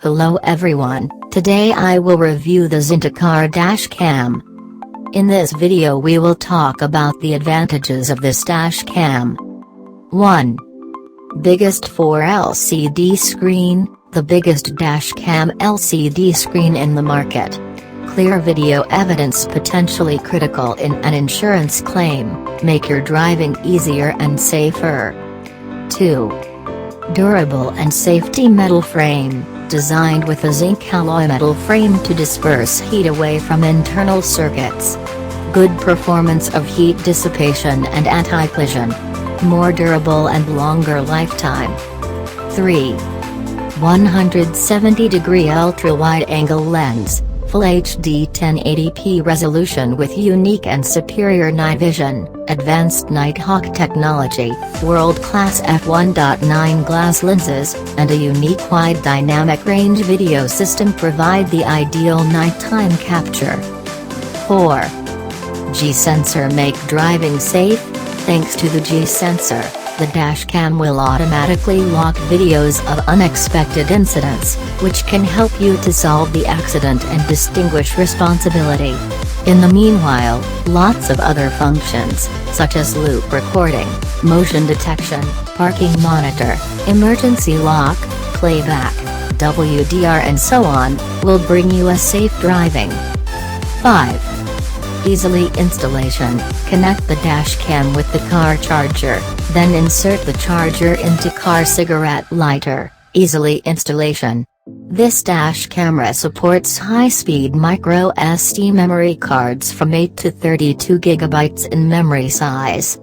Hello everyone, today I will review the Zintou car dash cam. In this video we will talk about the advantages of this dash cam. 1. Biggest 4 LCD screen, the biggest dash cam LCD screen in the market. Clear video evidence potentially critical in an insurance claim, make your driving easier and safer. 2. Durable and safety metal frame, designed with a zinc alloy metal frame to disperse heat away from internal circuits. Good performance of heat dissipation and anti-collision. More durable and longer lifetime. 3. 170-degree ultra-wide-angle lens, Full HD 1080p resolution with unique and superior night vision, advanced Nighthawk technology, world-class f1.9 glass lenses, and a unique wide dynamic range video system provide the ideal nighttime capture. 4. G-sensor make driving safe. Thanks to the G-sensor, the dashcam will automatically lock videos of unexpected incidents, which can help you to solve the accident and distinguish responsibility. In the meanwhile, lots of other functions, such as loop recording, motion detection, parking monitor, emergency lock, playback, WDR and so on, will bring you a safe driving. 5. Easily installation, connect the dashcam with the car charger, then insert the charger into car cigarette lighter, easily installation. This dash camera supports high-speed micro SD memory cards from 8 to 32 GB in memory size.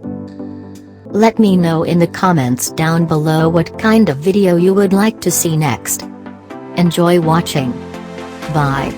Let me know in the comments down below what kind of video you would like to see next. Enjoy watching. Bye.